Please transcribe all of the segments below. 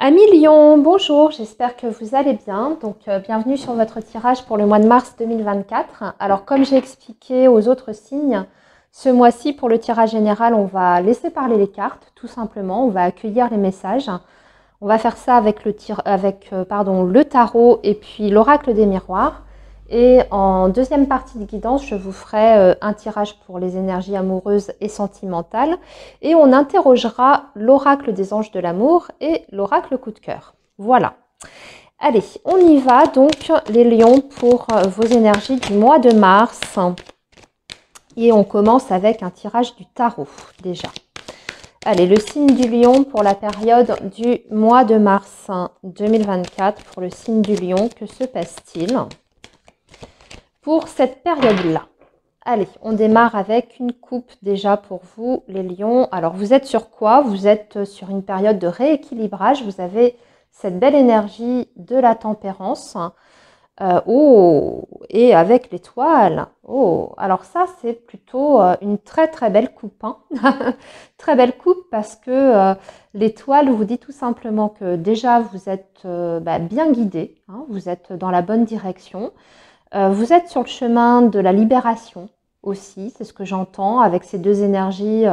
Amis Lion, bonjour, j'espère que vous allez bien. Bienvenue sur votre tirage pour le mois de mars 2024. Alors, comme j'ai expliqué aux autres signes, ce mois-ci, pour le tirage général, on va laisser parler les cartes, tout simplement. On va accueillir les messages. On va faire ça avec le tarot et puis l'oracle des miroirs. Et en deuxième partie de guidance, je vous ferai un tirage pour les énergies amoureuses et sentimentales. Et on interrogera l'oracle des anges de l'amour et l'oracle coup de cœur. Voilà. Allez, on y va donc les lions pour vos énergies du mois de mars. Et on commence avec un tirage du tarot déjà. Allez, le signe du lion pour la période du mois de mars 2024. Pour le signe du lion, que se passe-t-il pour cette période-là? Allez, on démarre avec une coupe déjà pour vous, les lions. Alors, vous êtes sur quoi? Vous êtes sur une période de rééquilibrage. Vous avez cette belle énergie de la tempérance. Oh, et avec l'étoile. Oh, alors ça, c'est plutôt une très très belle coupe. Hein. Très belle coupe parce que l'étoile vous dit tout simplement que déjà, vous êtes bien guidé. Hein, vous êtes dans la bonne direction. Vous êtes sur le chemin de la libération aussi, c'est ce que j'entends avec ces deux énergies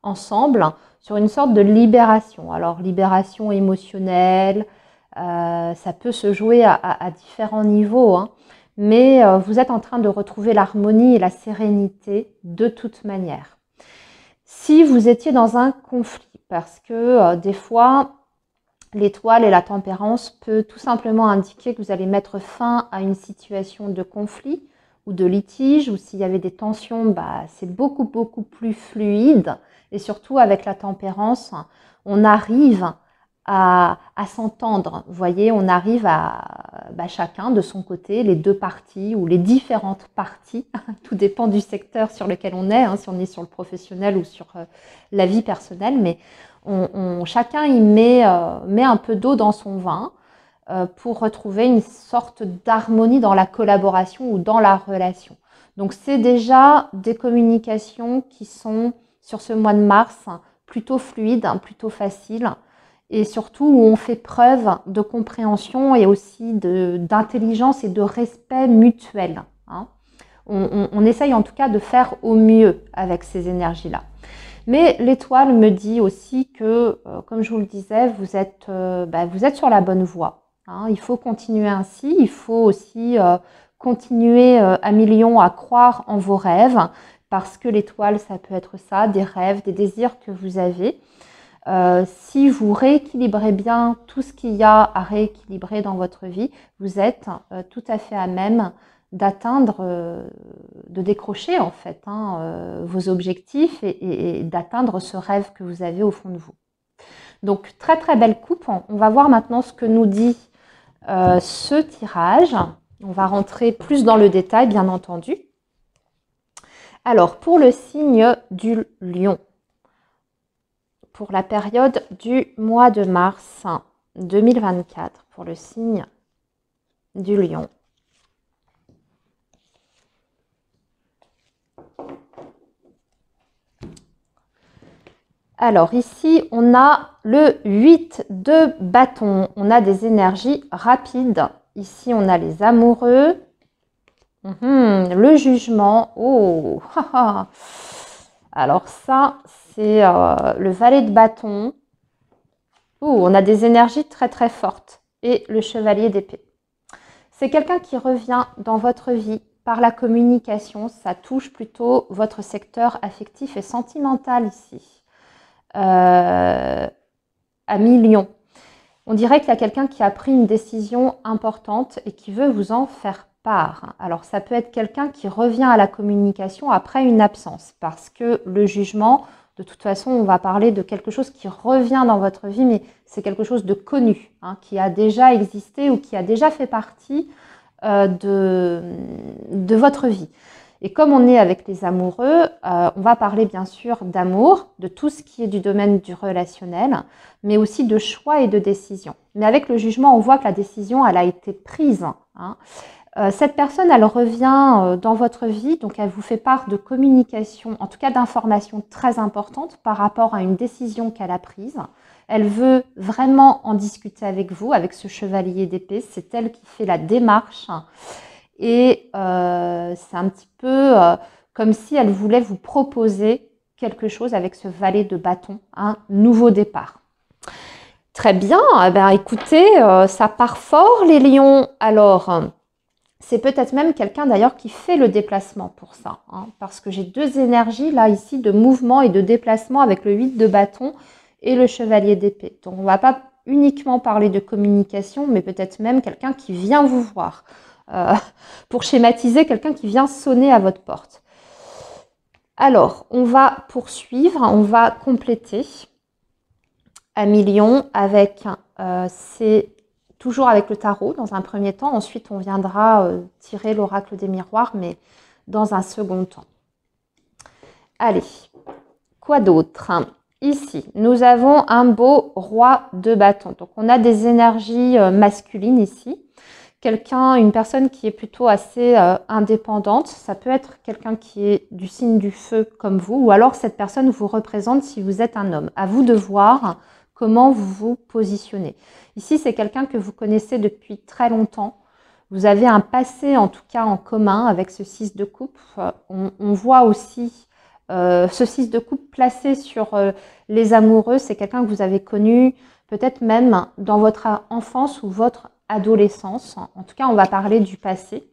ensemble, sur une sorte de libération. Alors, libération émotionnelle, ça peut se jouer à différents niveaux, hein, mais vous êtes en train de retrouver l'harmonie et la sérénité de toute manière. Si vous étiez dans un conflit, parce que des fois, l'étoile et la tempérance peut tout simplement indiquer que vous allez mettre fin à une situation de conflit ou de litige, ou s'il y avait des tensions, c'est beaucoup plus fluide. Et surtout avec la tempérance, on arrive à s'entendre. Vous voyez, on arrive à chacun de son côté, les deux parties ou les différentes parties, tout dépend du secteur sur lequel on est, hein, si on est sur le professionnel ou sur la vie personnelle, mais chacun y met un peu d'eau dans son vin pour retrouver une sorte d'harmonie dans la collaboration ou dans la relation. Donc c'est déjà des communications qui sont sur ce mois de mars plutôt fluides, plutôt faciles, et surtout où on fait preuve de compréhension et aussi d'intelligence et de respect mutuel. Hein. On essaye en tout cas de faire au mieux avec ces énergies-là. Mais l'étoile me dit aussi que, comme je vous le disais, vous êtes sur la bonne voie. Hein. Il faut continuer ainsi, il faut aussi continuer à millions à croire en vos rêves, parce que l'étoile, ça peut être ça, des rêves, des désirs que vous avez. Si vous rééquilibrez bien tout ce qu'il y a à rééquilibrer dans votre vie, vous êtes tout à fait à même d'atteindre, de décrocher en fait vos objectifs et d'atteindre ce rêve que vous avez au fond de vous. Donc très très belle coupe. On va voir maintenant ce que nous dit ce tirage. On va rentrer plus dans le détail bien entendu. Alors pour le signe du lion, pour la période du mois de mars 2024, pour le signe du lion. Alors ici, on a le 8 de bâton. On a des énergies rapides. Ici, on a les amoureux. Le jugement. Oh, alors ça, c'est le valet de bâton. On a des énergies très très fortes. Et le chevalier d'épée. C'est quelqu'un qui revient dans votre vie par la communication. Ça touche plutôt votre secteur affectif et sentimental ici. À millions. On dirait qu'il y a quelqu'un qui a pris une décision importante et qui veut vous en faire part. Alors ça peut être quelqu'un qui revient à la communication après une absence, parce que le jugement, de toute façon, on va parler de quelque chose qui revient dans votre vie, mais c'est quelque chose de connu, hein, qui a déjà existé ou qui a déjà fait partie de votre vie. Et comme on est avec les amoureux, on va parler bien sûr d'amour, de tout ce qui est du domaine du relationnel, mais aussi de choix et de décision. Mais avec le jugement, on voit que la décision, elle a été prise. Hein. Cette personne, elle revient dans votre vie, donc elle vous fait part de communication, en tout cas d'informations très importantes par rapport à une décision qu'elle a prise. Elle veut vraiment en discuter avec vous, avec ce chevalier d'épée. C'est elle qui fait la démarche. Et c'est un petit peu comme si elle voulait vous proposer quelque chose avec ce valet de bâton, un nouveau départ. Très bien, eh bien, écoutez, ça part fort les lions. Alors, c'est peut-être même quelqu'un d'ailleurs qui fait le déplacement pour ça, hein, parce que j'ai deux énergies là ici de mouvement et de déplacement avec le 8 de bâton et le chevalier d'épée. Donc on ne va pas uniquement parler de communication, mais peut-être même quelqu'un qui vient vous voir. Pour schématiser, quelqu'un qui vient sonner à votre porte. Alors, on va poursuivre, on va compléter Amis Lions avec, c'est toujours avec le tarot dans un premier temps. Ensuite, on viendra tirer l'oracle des miroirs, mais dans un second temps. Allez, quoi d'autre? Ici, nous avons un beau roi de bâton. Donc, on a des énergies masculines ici. Quelqu'un, une personne qui est plutôt assez indépendante. Ça peut être quelqu'un qui est du signe du feu comme vous, ou alors cette personne vous représente si vous êtes un homme. À vous de voir comment vous vous positionnez. Ici, c'est quelqu'un que vous connaissez depuis très longtemps. Vous avez un passé, en tout cas, en commun avec ce 6 de coupe. On voit aussi ce 6 de coupe placé sur les amoureux. C'est quelqu'un que vous avez connu peut-être même dans votre enfance ou votre adolescence. En tout cas, on va parler du passé.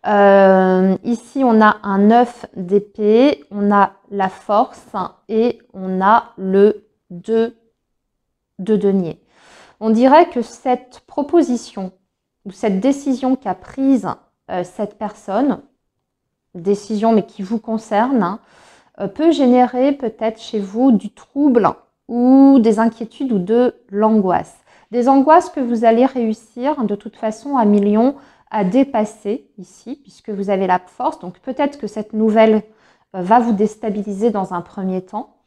Ici, on a un 9 d'épée, on a la force et on a le 2 de denier. On dirait que cette proposition ou cette décision qu'a prise cette personne, décision mais qui vous concerne, peut générer peut-être chez vous du trouble ou des inquiétudes ou de l'angoisse. Des angoisses que vous allez réussir de toute façon à Lions à dépasser ici, puisque vous avez la force. Donc peut-être que cette nouvelle va vous déstabiliser dans un premier temps,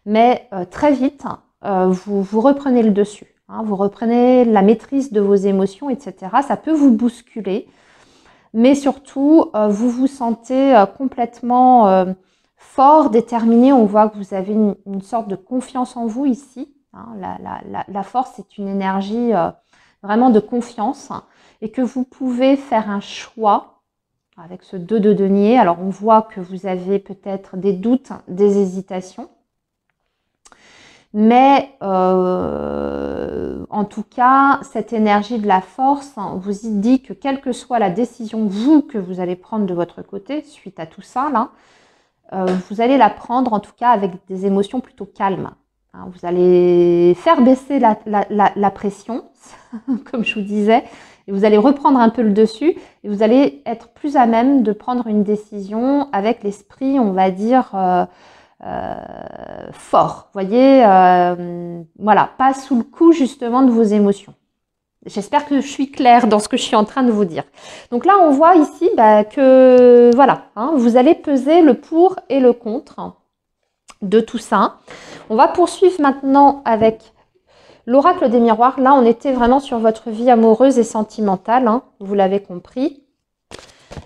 mais très vite, vous reprenez le dessus. Hein, vous reprenez la maîtrise de vos émotions, etc. Ça peut vous bousculer, mais surtout, vous vous sentez complètement fort, déterminé. On voit que vous avez une sorte de confiance en vous ici. Hein, la force, c'est une énergie vraiment de confiance et que vous pouvez faire un choix avec ce 2 de denier. Alors, on voit que vous avez peut-être des doutes, des hésitations. Mais en tout cas, cette énergie de la force vous dit que quelle que soit la décision que vous allez prendre de votre côté, suite à tout ça, là, vous allez la prendre en tout cas avec des émotions plutôt calmes. Hein, vous allez faire baisser la pression, comme je vous disais, et vous allez reprendre un peu le dessus, et vous allez être plus à même de prendre une décision avec l'esprit, on va dire, fort. Vous voyez, voilà, pas sous le coup justement de vos émotions. J'espère que je suis claire dans ce que je suis en train de vous dire. Donc là, on voit ici que, voilà, hein, vous allez peser le pour et le contre de tout ça. On va poursuivre maintenant avec l'oracle des miroirs. Là, on était vraiment sur votre vie amoureuse et sentimentale, hein, vous l'avez compris.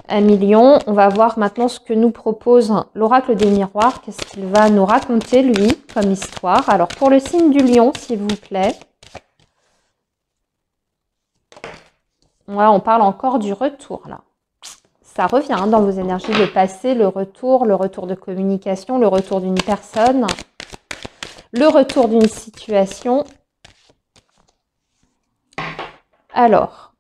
Amis Lions, on va voir maintenant ce que nous propose l'oracle des miroirs. Qu'est-ce qu'il va nous raconter, lui, comme histoire. Alors, pour le signe du lion, s'il vous plaît. Ouais, on parle encore du retour, là. Ça revient hein, dans vos énergies, le passé, le retour de communication, le retour d'une personne, le retour d'une situation. Alors,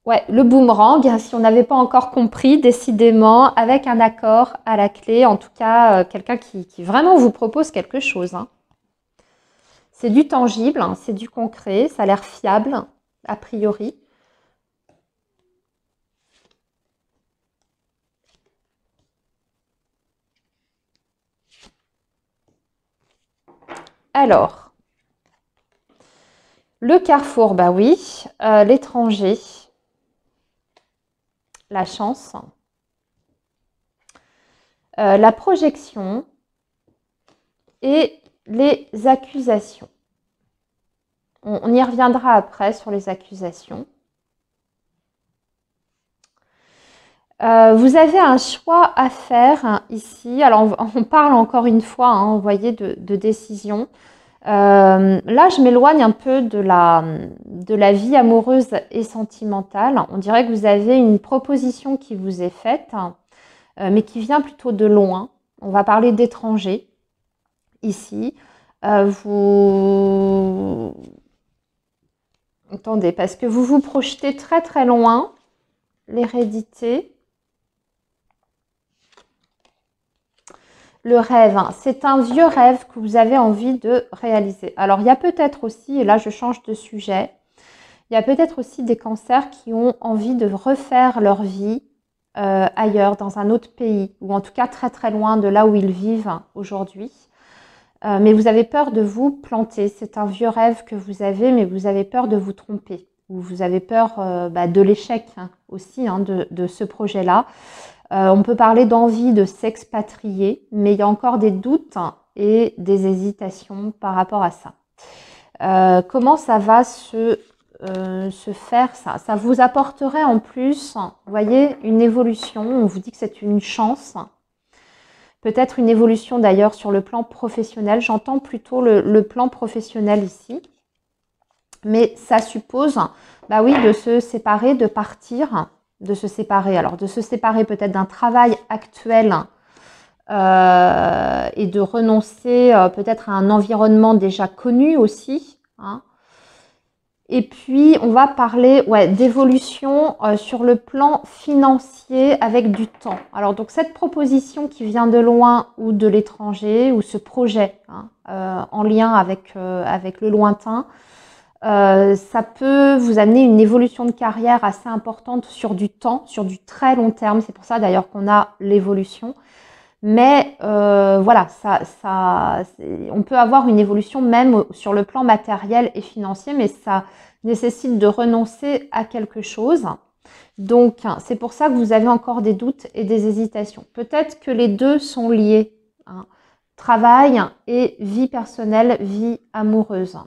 ouais, le boomerang, si on n'avait pas encore compris, décidément, avec un accord à la clé, en tout cas, quelqu'un qui vraiment vous propose quelque chose. Hein. C'est du tangible, hein, c'est du concret, ça a l'air fiable, a priori. Alors, le carrefour, bah oui, l'étranger, la chance, la projection et les accusations. On y reviendra après sur les accusations. Vous avez un choix à faire ici. Alors, on parle encore une fois, hein, vous voyez, de décision. Là, je m'éloigne un peu de la vie amoureuse et sentimentale. On dirait que vous avez une proposition qui vous est faite, mais qui vient plutôt de loin. On va parler d'étrangers ici. Attendez, parce que vous vous projetez très très loin. L'hérédité. Le rêve, hein, c'est un vieux rêve que vous avez envie de réaliser. Alors, il y a peut-être aussi, et là je change de sujet, il y a peut-être aussi des cancers qui ont envie de refaire leur vie ailleurs, dans un autre pays, ou en tout cas très très loin de là où ils vivent aujourd'hui. Mais vous avez peur de vous planter. C'est un vieux rêve que vous avez, mais vous avez peur de vous tromper. Ou vous avez peur de l'échec hein, aussi hein, de ce projet-là. On peut parler d'envie de s'expatrier, mais il y a encore des doutes et des hésitations par rapport à ça. Comment ça va se faire ça? Ça vous apporterait en plus, vous voyez, une évolution. On vous dit que c'est une chance. Peut-être une évolution d'ailleurs sur le plan professionnel. J'entends plutôt le plan professionnel ici. Mais ça suppose, bah oui, de se séparer, de partir, de se séparer. Alors, de se séparer peut-être d'un travail actuel et de renoncer peut-être à un environnement déjà connu aussi. Hein. Et puis, on va parler d'évolution sur le plan financier avec du temps. Alors, donc, cette proposition qui vient de loin ou de l'étranger, ou ce projet hein, en lien avec le lointain, ça peut vous amener une évolution de carrière assez importante sur du temps, sur du très long terme. C'est pour ça d'ailleurs qu'on a l'évolution. Mais voilà, on peut avoir une évolution même sur le plan matériel et financier, mais ça nécessite de renoncer à quelque chose. Donc, c'est pour ça que vous avez encore des doutes et des hésitations. Peut-être que les deux sont liés, hein, travail et vie personnelle, vie amoureuse.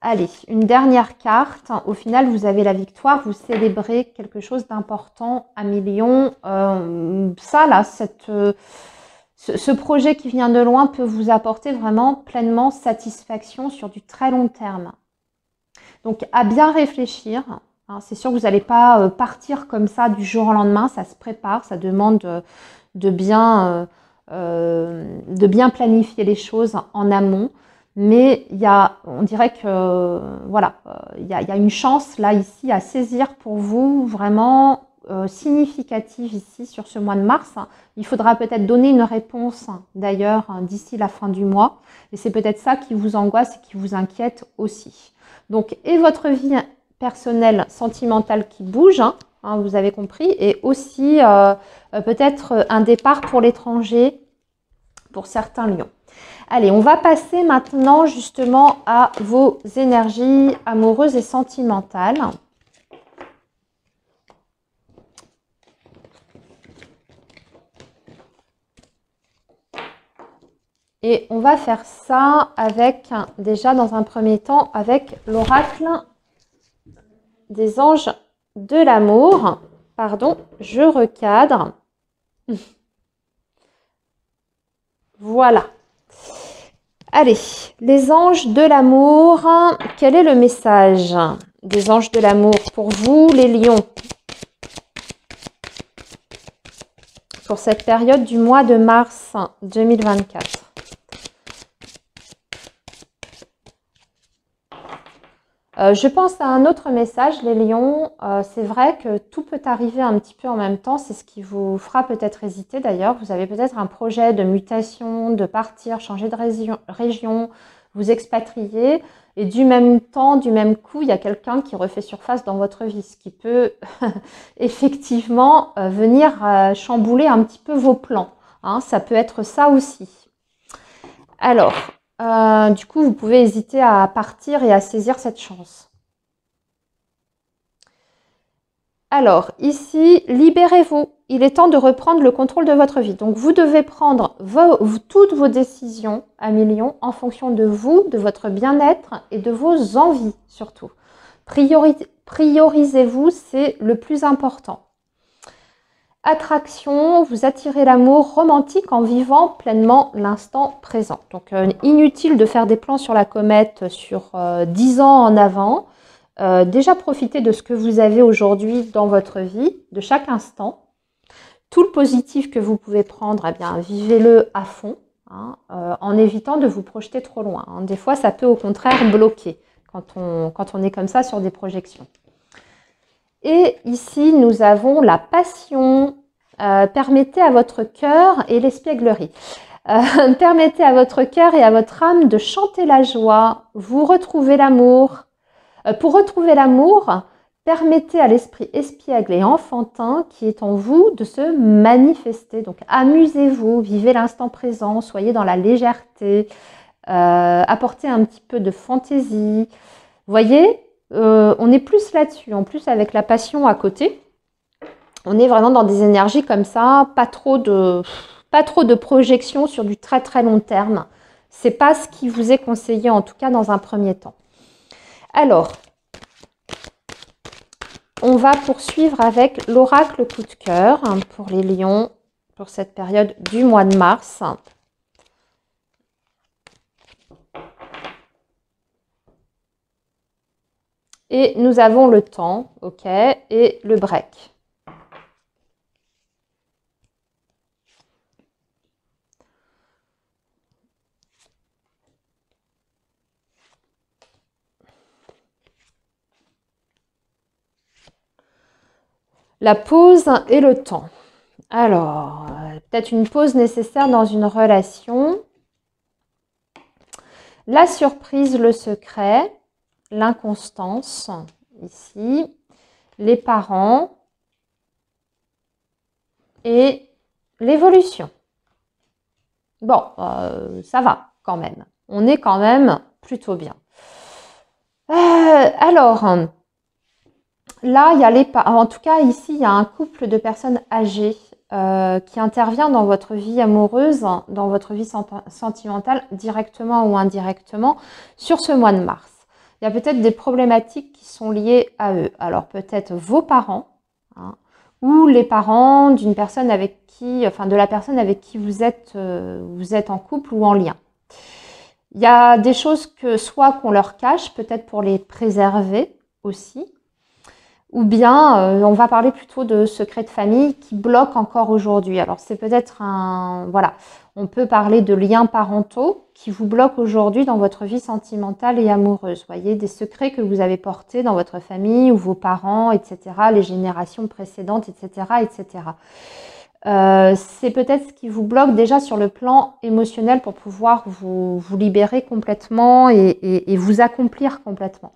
Allez, une dernière carte. Au final, vous avez la victoire. Vous célébrez quelque chose d'important à millions. Ça, là, ce projet qui vient de loin peut vous apporter vraiment pleinement satisfaction sur du très long terme. Donc, à bien réfléchir. Hein, c'est sûr que vous n'allez pas partir comme ça du jour au lendemain. Ça se prépare. Ça demande de bien planifier les choses en amont. Mais on dirait que voilà, il y a une chance là ici à saisir pour vous vraiment significative ici sur ce mois de mars. Il faudra peut-être donner une réponse d'ailleurs d'ici la fin du mois. Et c'est peut-être ça qui vous angoisse et qui vous inquiète aussi. Donc, et votre vie personnelle, sentimentale qui bouge, hein, vous avez compris, et aussi peut-être un départ pour l'étranger pour certains lions. Allez, on va passer maintenant justement à vos énergies amoureuses et sentimentales. Et on va faire ça avec, déjà dans un premier temps, avec l'oracle des anges de l'amour. Pardon, je recadre. Voilà. Allez, les anges de l'amour, quel est le message des anges de l'amour pour vous, les lions, pour cette période du mois de mars 2024? Je pense à un autre message, les lions. C'est vrai que tout peut arriver un petit peu en même temps. C'est ce qui vous fera peut-être hésiter d'ailleurs. Vous avez peut-être un projet de mutation, de partir, changer de région, vous expatrier. Et du même temps, du même coup, il y a quelqu'un qui refait surface dans votre vie. Ce qui peut effectivement venir chambouler un petit peu vos plans. Hein, ça peut être ça aussi. Alors... du coup, vous pouvez hésiter à partir et à saisir cette chance. Alors, ici, libérez-vous. Il est temps de reprendre le contrôle de votre vie. Donc, vous devez prendre toutes vos décisions à millions en fonction de vous, de votre bien-être et de vos envies surtout. Priorisez-vous, c'est le plus important. Attraction, vous attirez l'amour romantique en vivant pleinement l'instant présent. Donc, inutile de faire des plans sur la comète sur 10 ans en avant. Déjà, profitez de ce que vous avez aujourd'hui dans votre vie, de chaque instant. Tout le positif que vous pouvez prendre, eh bien, vivez-le à fond, hein, en évitant de vous projeter trop loin. Hein. Des fois, ça peut au contraire bloquer quand on est comme ça sur des projections. Et ici, nous avons la passion. Permettez à votre cœur et l'espièglerie. Permettez à votre cœur et à votre âme de chanter la joie. Vous retrouvez l'amour. Pour retrouver l'amour, permettez à l'esprit espiègle et enfantin qui est en vous de se manifester. Donc, amusez-vous, vivez l'instant présent, soyez dans la légèreté, apportez un petit peu de fantaisie. Vous voyez, on est plus là-dessus. En plus, avec la passion à côté, on est vraiment dans des énergies comme ça, pas trop de projection sur du très très long terme. C'est pas ce qui vous est conseillé, en tout cas dans un premier temps. Alors, on va poursuivre avec l'oracle coup de cœur pour les lions pour cette période du mois de mars. Et nous avons le temps, ok, et le break. La pause et le temps. Alors, peut-être une pause nécessaire dans une relation. La surprise, le secret, l'inconstance, ici, les parents et l'évolution. Bon, ça va quand même. On est quand même plutôt bien. Alors... Là, il y a en tout cas, ici, il y a un couple de personnes âgées qui intervient dans votre vie amoureuse, dans votre vie sentimentale, directement ou indirectement, sur ce mois de mars. Il y a peut-être des problématiques qui sont liées à eux. Alors, peut-être vos parents, hein, ou les parents d'une personne avec qui, enfin, de la personne avec qui vous êtes en couple ou en lien. Il y a des choses que soit qu'on leur cache, peut-être pour les préserver aussi, ou bien on va parler plutôt de secrets de famille qui bloquent encore aujourd'hui. Alors c'est peut-être voilà, on peut parler de liens parentaux qui vous bloquent aujourd'hui dans votre vie sentimentale et amoureuse. Vous voyez, des secrets que vous avez portés dans votre famille ou vos parents, etc., les générations précédentes, etc., etc. C'est peut-être ce qui vous bloque déjà sur le plan émotionnel pour pouvoir vous libérer complètement et vous accomplir complètement.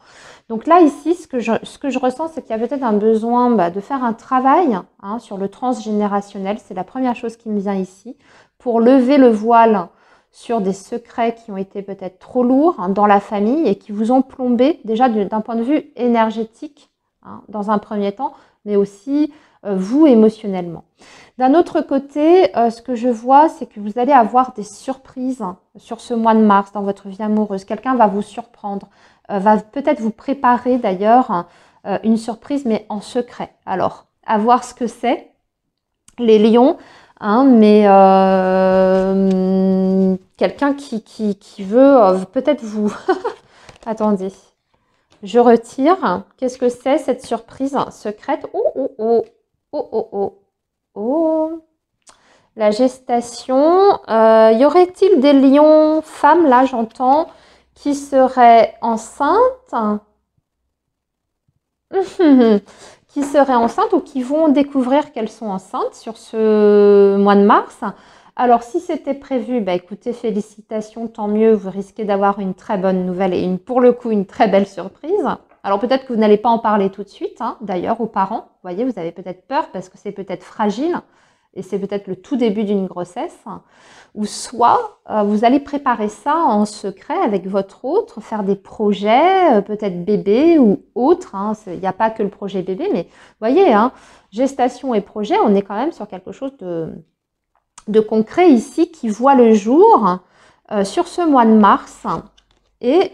Donc là, ici, ce que je ressens, c'est qu'il y a peut-être un besoin de faire un travail sur le transgénérationnel. C'est la première chose qui me vient ici, pour lever le voile sur des secrets qui ont été peut-être trop lourds dans la famille et qui vous ont plombé déjà d'un point de vue énergétique, dans un premier temps, mais aussi vous émotionnellement. D'un autre côté, ce que je vois, c'est que vous allez avoir des surprises sur ce mois de mars dans votre vie amoureuse. Quelqu'un va vous surprendre, va peut-être vous préparer d'ailleurs une surprise, mais en secret. Alors, à voir ce que c'est, les lions, mais quelqu'un qui veut peut-être vous... Attendez, je retire. Qu'est-ce que c'est cette surprise secrète? Oh, la gestation. Y aurait-il des lions femmes, là j'entends, qui seraient enceintes qui seraient enceintes ou qui vont découvrir qu'elles sont enceintes sur ce mois de mars. Alors si c'était prévu, écoutez, félicitations, tant mieux, vous risquez d'avoir une très bonne nouvelle et pour le coup une très belle surprise. Alors peut-être que vous n'allez pas en parler tout de suite, d'ailleurs aux parents. Vous voyez, vous avez peut-être peur parce que c'est peut-être fragile et c'est peut-être le tout début d'une grossesse. Ou soit vous allez préparer ça en secret avec votre autre, faire des projets, peut-être bébé ou autre. Il n'y a pas que le projet bébé, mais vous voyez, gestation et projet, on est quand même sur quelque chose de concret ici qui voit le jour sur ce mois de mars. Et,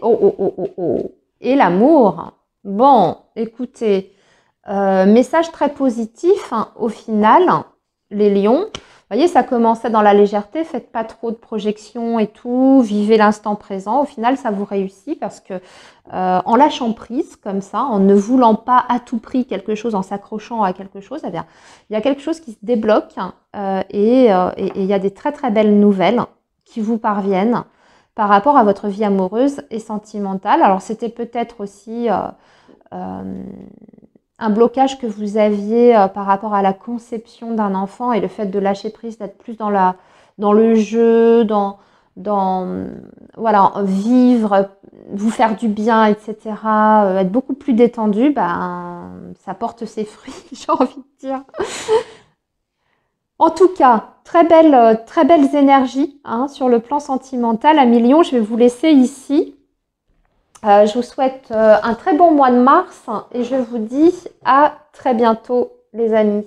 et l'amour. Bon, écoutez, message très positif, hein, au final, les lions. Vous voyez, ça commençait dans la légèreté, faites pas trop de projections et tout, vivez l'instant présent. Au final, ça vous réussit parce que en lâchant prise comme ça, en ne voulant pas à tout prix quelque chose, en s'accrochant à quelque chose, eh bien, il y a quelque chose qui se débloque et il y a des très très belles nouvelles qui vous parviennent par rapport à votre vie amoureuse et sentimentale. Alors, c'était peut-être aussi euh, un blocage que vous aviez par rapport à la conception d'un enfant et le fait de lâcher prise, d'être plus dans le jeu, dans voilà, vivre, vous faire du bien, etc., être beaucoup plus détendu, ben, ça porte ses fruits, j'ai envie de dire. En tout cas, très belles énergies, hein, sur le plan sentimental. À Million, je vais vous laisser ici. Je vous souhaite un très bon mois de mars et je vous dis à très bientôt les amis.